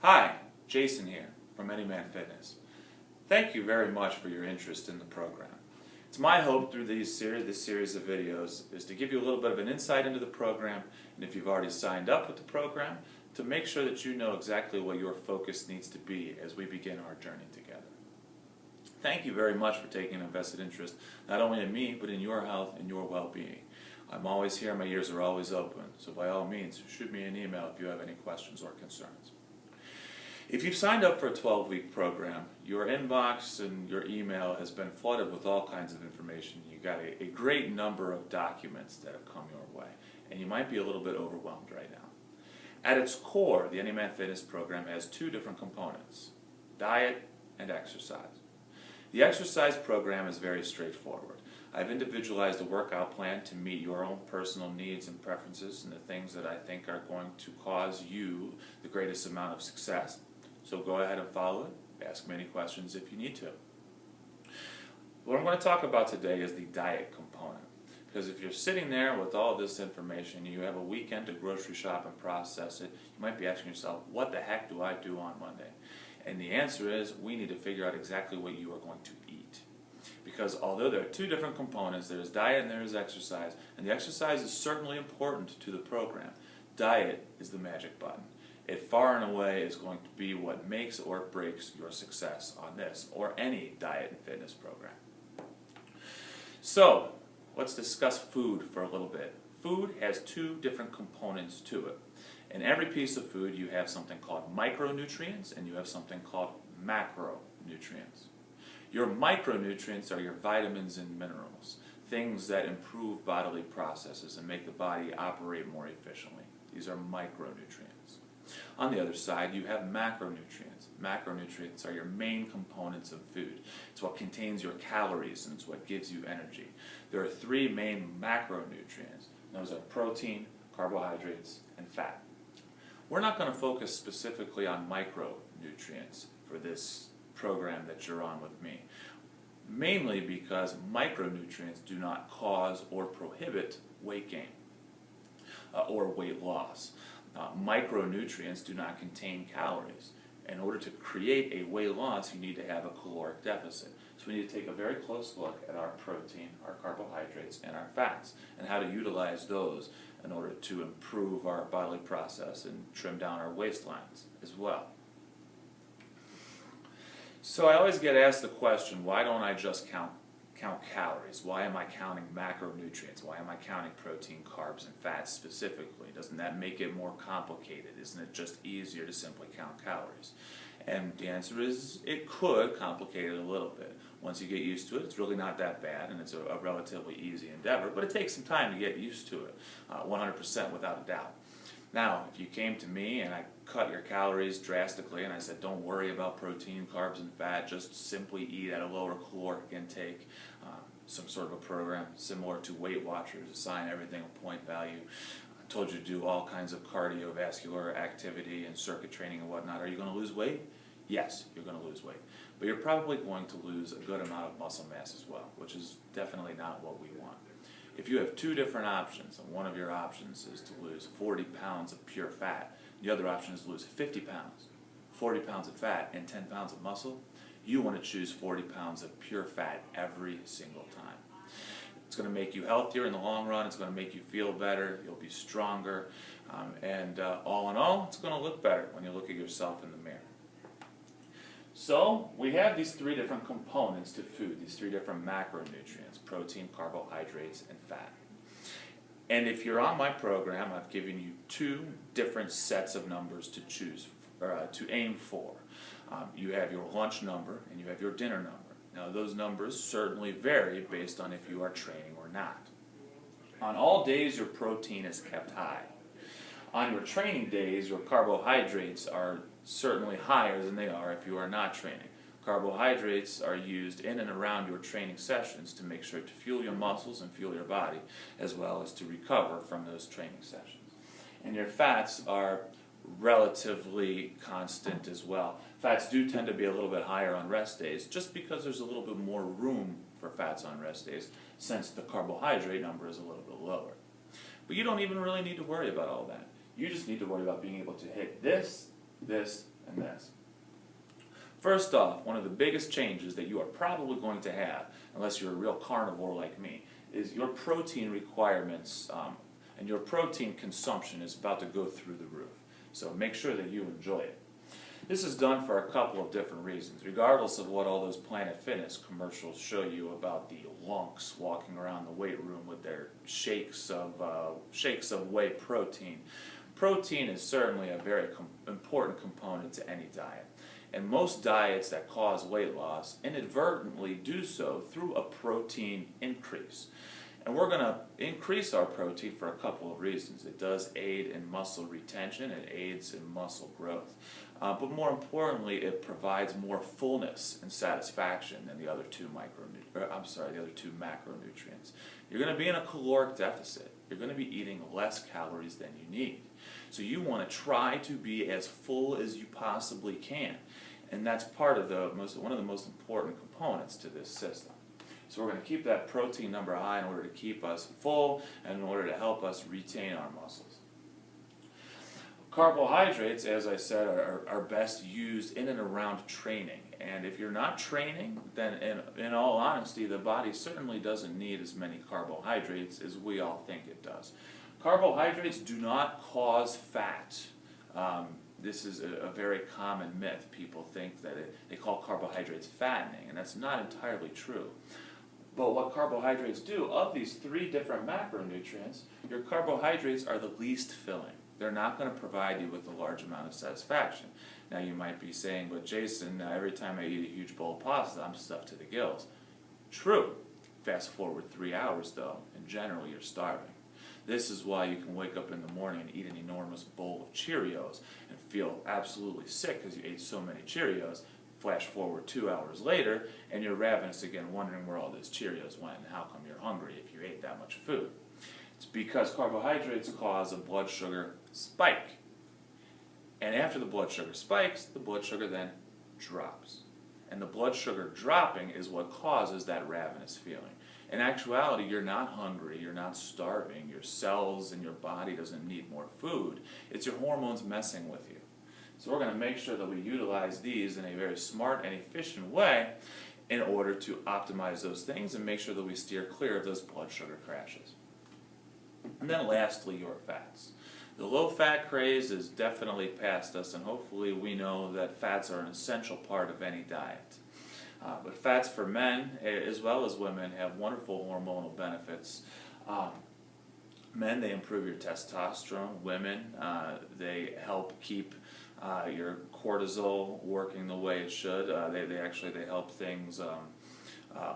Hi, Jason here from Anyman Fitness. Thank you very much for your interest in the program. It's my hope through this series of videos is to give you a little bit of an insight into the program, and if you've already signed up with the program, to make sure that you know exactly what your focus needs to be as we begin our journey together. Thank you very much for taking an invested interest, not only in me, but in your health and your well-being. I'm always here, my ears are always open, so by all means, shoot me an email if you have any questions or concerns. If you've signed up for a 12-week program, your inbox and your email has been flooded with all kinds of information. You've got a great number of documents that have come your way, and you might be a little bit overwhelmed right now. At its core, the Anyman Fitness program has two different components: diet and exercise. The exercise program is very straightforward. I've individualized a workout plan to meet your own personal needs and preferences and the things that I think are going to cause you the greatest amount of success. So go ahead and follow it. Ask me any questions if you need to. What I'm going to talk about today is the diet component. Because if you're sitting there with all this information, you have a weekend to grocery shop and process it, you might be asking yourself, what the heck do I do on Monday? And the answer is, we need to figure out exactly what you are going to eat. Because although there are two different components, there is diet and there is exercise, and the exercise is certainly important to the program, diet is the magic button. It far and away is going to be what makes or breaks your success on this or any diet and fitness program. So, let's discuss food for a little bit. Food has two different components to it. In every piece of food you have something called micronutrients and you have something called macronutrients. Your micronutrients are your vitamins and minerals, things that improve bodily processes and make the body operate more efficiently. These are micronutrients. On the other side, you have macronutrients. Macronutrients are your main components of food. It's what contains your calories and it's what gives you energy. There are three main macronutrients. Those are protein, carbohydrates, and fat. We're not going to focus specifically on micronutrients for this program that you're on with me, mainly because micronutrients do not cause or prohibit weight gain or weight loss. Micronutrients do not contain calories. In order to create a weight loss, you need to have a caloric deficit. So we need to take a very close look at our protein, our carbohydrates, and our fats, and how to utilize those in order to improve our bodily process and trim down our waistlines as well. So I always get asked the question, why don't I just count calories? Why am I counting macronutrients? Why am I counting protein, carbs, and fats specifically? Doesn't that make it more complicated? Isn't it just easier to simply count calories? And the answer is, it could complicate it a little bit. Once you get used to it, it's really not that bad, and it's a relatively easy endeavor, but it takes some time to get used to it, 100% without a doubt. Now, if you came to me and I cut your calories drastically and I said, don't worry about protein, carbs, and fat, just simply eat at a lower caloric intake, some sort of a program similar to Weight Watchers, assign everything a point value. I told you to do all kinds of cardiovascular activity and circuit training and whatnot. Are you going to lose weight? Yes, you're going to lose weight. But you're probably going to lose a good amount of muscle mass as well, which is definitely not what we want. If you have two different options, and one of your options is to lose 40 pounds of pure fat, the other option is to lose 50 pounds, 40 pounds of fat, and 10 pounds of muscle, you want to choose 40 pounds of pure fat every single time. It's going to make you healthier in the long run, it's going to make you feel better, you'll be stronger, and all in all, it's going to look better when you look at yourself in the mirror. So, we have these three different components to food, these three different macronutrients: protein, carbohydrates, and fat. And if you're on my program, I've given you two different sets of numbers to choose, or to aim for. You have your lunch number and you have your dinner number. Now, those numbers certainly vary based on if you are training or not. On all days, your protein is kept high. On your training days, your carbohydrates are certainly higher than they are if you are not training. Carbohydrates are used in and around your training sessions to make sure to fuel your muscles and fuel your body, as well as to recover from those training sessions. And your fats are relatively constant as well. Fats do tend to be a little bit higher on rest days, just because there's a little bit more room for fats on rest days, since the carbohydrate number is a little bit lower. But you don't even really need to worry about all that. You just need to worry about being able to hit this, and this. First off, one of the biggest changes that you are probably going to have, unless you're a real carnivore like me, is your protein requirements and your protein consumption is about to go through the roof. So make sure that you enjoy it. This is done for a couple of different reasons, regardless of what all those Planet Fitness commercials show you about the lunks walking around the weight room with their shakes of whey protein. Protein is certainly a very important component to any diet. And most diets that cause weight loss inadvertently do so through a protein increase. And we're going to increase our protein for a couple of reasons. It does aid in muscle retention, it aids in muscle growth. But more importantly, it provides more fullness and satisfaction than the other two macronutrients. You're going to be in a caloric deficit. You're going to be eating less calories than you need. So you want to try to be as full as you possibly can. And that's part of one of the most important components to this system. So we're going to keep that protein number high in order to keep us full and in order to help us retain our muscles. Carbohydrates, as I said, are best used in and around training. And if you're not training, then in all honesty, the body certainly doesn't need as many carbohydrates as we all think it does. Carbohydrates do not cause fat. This is a very common myth. People think that they call carbohydrates fattening, and that's not entirely true. But what carbohydrates do, of these three different macronutrients, your carbohydrates are the least filling. They're not going to provide you with a large amount of satisfaction. Now you might be saying, but Jason, every time I eat a huge bowl of pasta, I'm stuffed to the gills. True. Fast forward 3 hours though, and generally you're starving. This is why you can wake up in the morning and eat an enormous bowl of Cheerios and feel absolutely sick because you ate so many Cheerios. Flash forward 2 hours later, and you're ravenous again, wondering where all those Cheerios went and how come you're hungry if you ate that much food. It's because carbohydrates cause a blood sugar spike. And after the blood sugar spikes, the blood sugar then drops. And the blood sugar dropping is what causes that ravenous feeling. In actuality, you're not hungry, you're not starving, your cells and your body doesn't need more food. It's your hormones messing with you. So we're going to make sure that we utilize these in a very smart and efficient way in order to optimize those things and make sure that we steer clear of those blood sugar crashes. And then lastly, your fats. The low-fat craze is definitely past us, and hopefully we know that fats are an essential part of any diet. But fats for men, as well as women, have wonderful hormonal benefits. Men, they improve your testosterone. Women, they help keep your cortisol working the way it should. They help things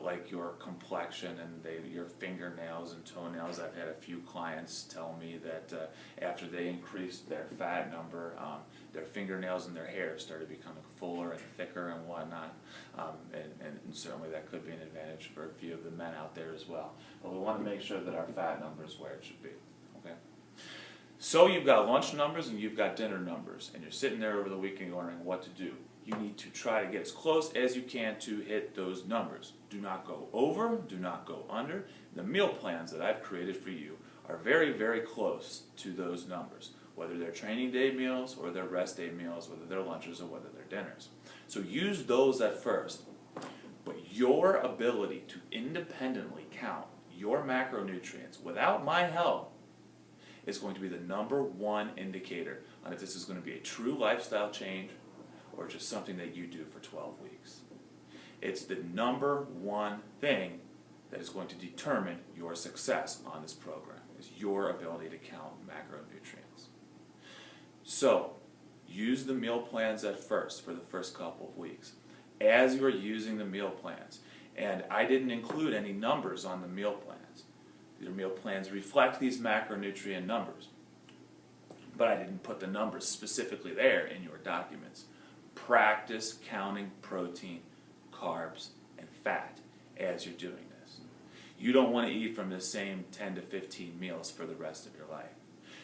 like your complexion and your fingernails and toenails. I've had a few clients tell me that after they increased their fat number, their fingernails and their hair started becoming fuller and thicker and whatnot. And certainly that could be an advantage for a few of the men out there as well. But we want to make sure that our fat number is where it should be. Okay. So you've got lunch numbers and you've got dinner numbers, and you're sitting there over the weekend wondering what to do. You need to try to get as close as you can to hit those numbers. Do not go over, do not go under. The meal plans that I've created for you are very, very close to those numbers, whether they're training day meals or they're rest day meals, whether they're lunches or whether they're dinners. So use those at first. But your ability to independently count your macronutrients without my help is going to be the #1 indicator on if this is going to be a true lifestyle change or just something that you do for 12 weeks. It's the #1 thing that is going to determine your success on this program, is your ability to count macronutrients. So, use the meal plans at first for the first couple of weeks. As you are using the meal plans, and I didn't include any numbers on the meal plans. Your meal plans reflect these macronutrient numbers, but I didn't put the numbers specifically there in your documents. Practice counting protein, carbs, and fat as you're doing this. You don't want to eat from the same 10 to 15 meals for the rest of your life.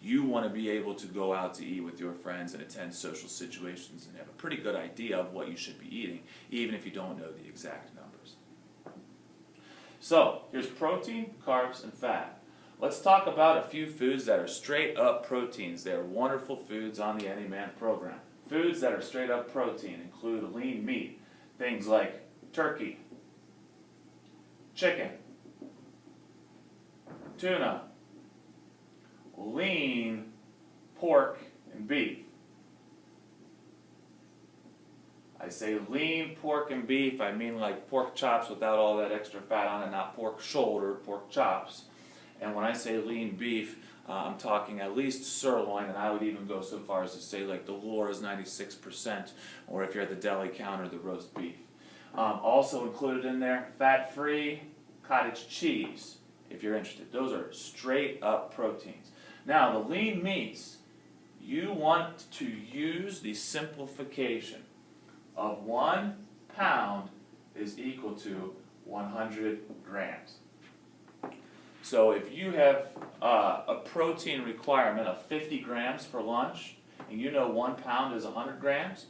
You want to be able to go out to eat with your friends and attend social situations and have a pretty good idea of what you should be eating, even if you don't know the exact numbers. So, here's protein, carbs, and fat. Let's talk about a few foods that are straight up proteins. They're wonderful foods on the Anyman program. Foods that are straight up protein include lean meat, things like turkey, chicken, tuna, lean pork and beef. I say lean pork and beef, I mean like pork chops without all that extra fat on it, not pork shoulder, pork chops. And when I say lean beef, I'm talking at least sirloin, and I would even go so far as to say like the lure is 96%, or if you're at the deli counter, the roast beef. Also included in there, fat-free cottage cheese, if you're interested. Those are straight up proteins. Now, the lean meats, you want to use the simplification of 1 pound is equal to 100 grams. So if you have a protein requirement of 50 grams for lunch, and you know 1 pound is 100 grams,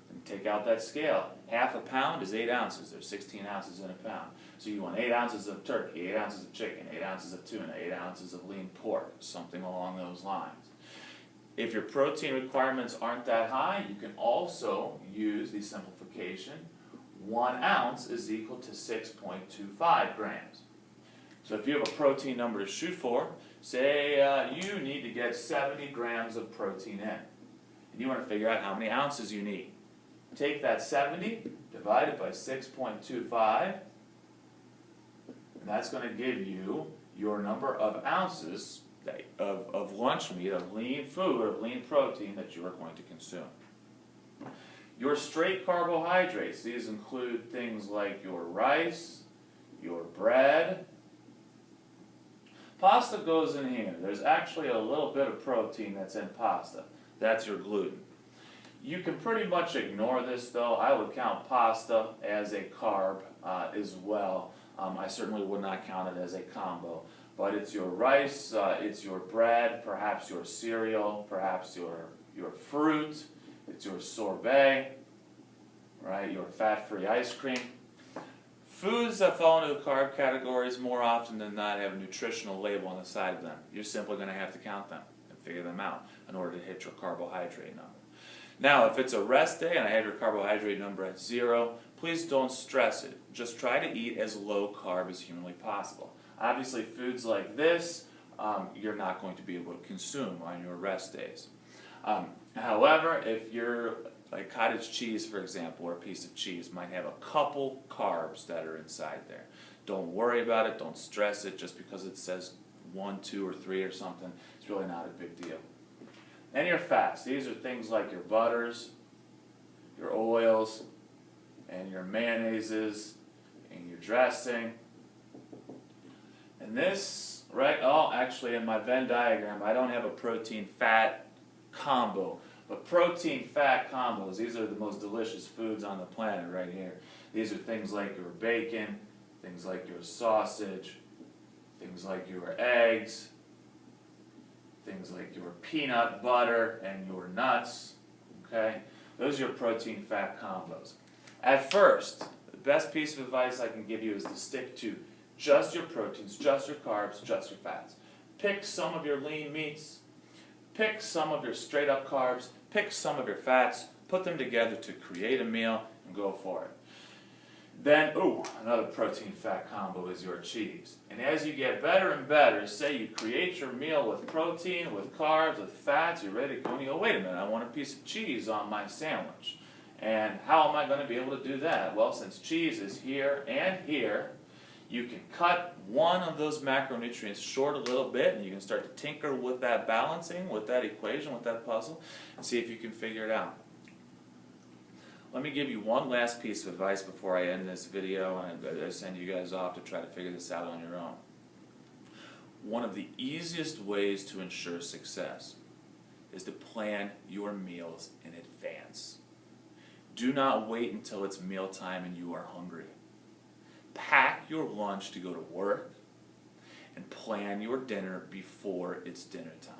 then take out that scale. Half a pound is 8 ounces. There's 16 ounces in a pound. So you want 8 ounces of turkey, 8 ounces of chicken, 8 ounces of tuna, 8 ounces of lean pork, something along those lines. If your protein requirements aren't that high, you can also use the simplification. 1 ounce is equal to 6.25 grams. So if you have a protein number to shoot for, say you need to get 70 grams of protein in, and you want to figure out how many ounces you need. Take that 70, divide it by 6.25, and that's going to give you your number of ounces of lunch meat, of lean food, of lean protein that you are going to consume. Your straight carbohydrates, these include things like your rice, your bread. Pasta goes in here. There's actually a little bit of protein that's in pasta. That's your gluten. You can pretty much ignore this though. I would count pasta as a carb as well. I certainly would not count it as a combo. But it's your rice, it's your bread, perhaps your cereal, perhaps your fruit, it's your sorbet, right? Your fat-free ice cream. Foods that fall into the carb categories more often than not have a nutritional label on the side of them. You're simply going to have to count them and figure them out in order to hit your carbohydrate number. Now, if it's a rest day and I have your carbohydrate number at 0, please don't stress it. Just try to eat as low carb as humanly possible. Obviously, foods like this, you're not going to be able to consume on your rest days. However, if you're like cottage cheese, for example, or a piece of cheese might have a couple carbs that are inside there. Don't worry about it. Don't stress it just because it says 1, 2, or 3 or something. It's really not a big deal. And your fats. These are things like your butters, your oils, and your mayonnaises, and your dressing. And this, right, actually in my Venn diagram, I don't have a protein-fat combo. But protein-fat combos, these are the most delicious foods on the planet right here. These are things like your bacon, things like your sausage, things like your eggs, things like your peanut butter and your nuts, okay? Those are your protein-fat combos. At first, the best piece of advice I can give you is to stick to just your proteins, just your carbs, just your fats. Pick some of your lean meats, pick some of your straight up carbs, pick some of your fats, put them together to create a meal and go for it. Then, another protein-fat combo is your cheese. And as you get better and better, say you create your meal with protein, with carbs, with fats, you're ready to go and you go, wait a minute, I want a piece of cheese on my sandwich. And how am I going to be able to do that? Well, since cheese is here and here, you can cut one of those macronutrients short a little bit, and you can start to tinker with that balancing, with that equation, with that puzzle, and see if you can figure it out. Let me give you one last piece of advice before I end this video, and I send you guys off to try to figure this out on your own. One of the easiest ways to ensure success is to plan your meals in advance. Do not wait until it's mealtime and you are hungry. Pack your lunch to go to work and plan your dinner before it's dinner time.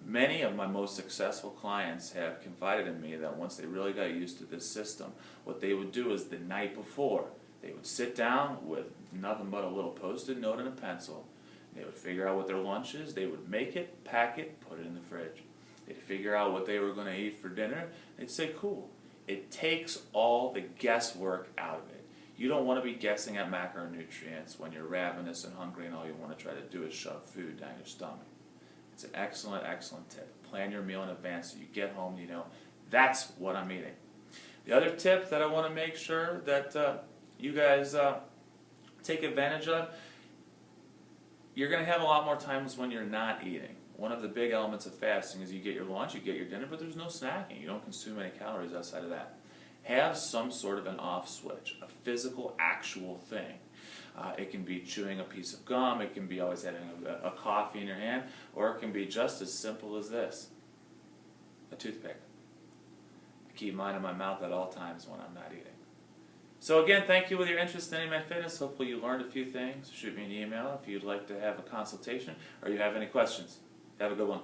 Many of my most successful clients have confided in me that once they really got used to this system, what they would do is the night before, they would sit down with nothing but a little post-it note and a pencil. They would figure out what their lunch is, they would make it, pack it, put it in the fridge. They'd figure out what they were going to eat for dinner. They'd say, cool. It takes all the guesswork out of it. You don't want to be guessing at macronutrients when you're ravenous and hungry and all you want to try to do is shove food down your stomach. It's an excellent, excellent tip. Plan your meal in advance so you get home and you know, that's what I'm eating. The other tip that I want to make sure that you guys take advantage of, you're going to have a lot more times when you're not eating. One of the big elements of fasting is you get your lunch, you get your dinner, but there's no snacking. You don't consume any calories outside of that. Have some sort of an off switch, a physical, actual thing. It can be chewing a piece of gum, it can be always having a coffee in your hand, or it can be just as simple as this, a toothpick. I keep mine in my mouth at all times when I'm not eating. So again, thank you with your interest in Anyman Fitness. Hopefully you learned a few things. Shoot me an email if you'd like to have a consultation or you have any questions. Have a good one.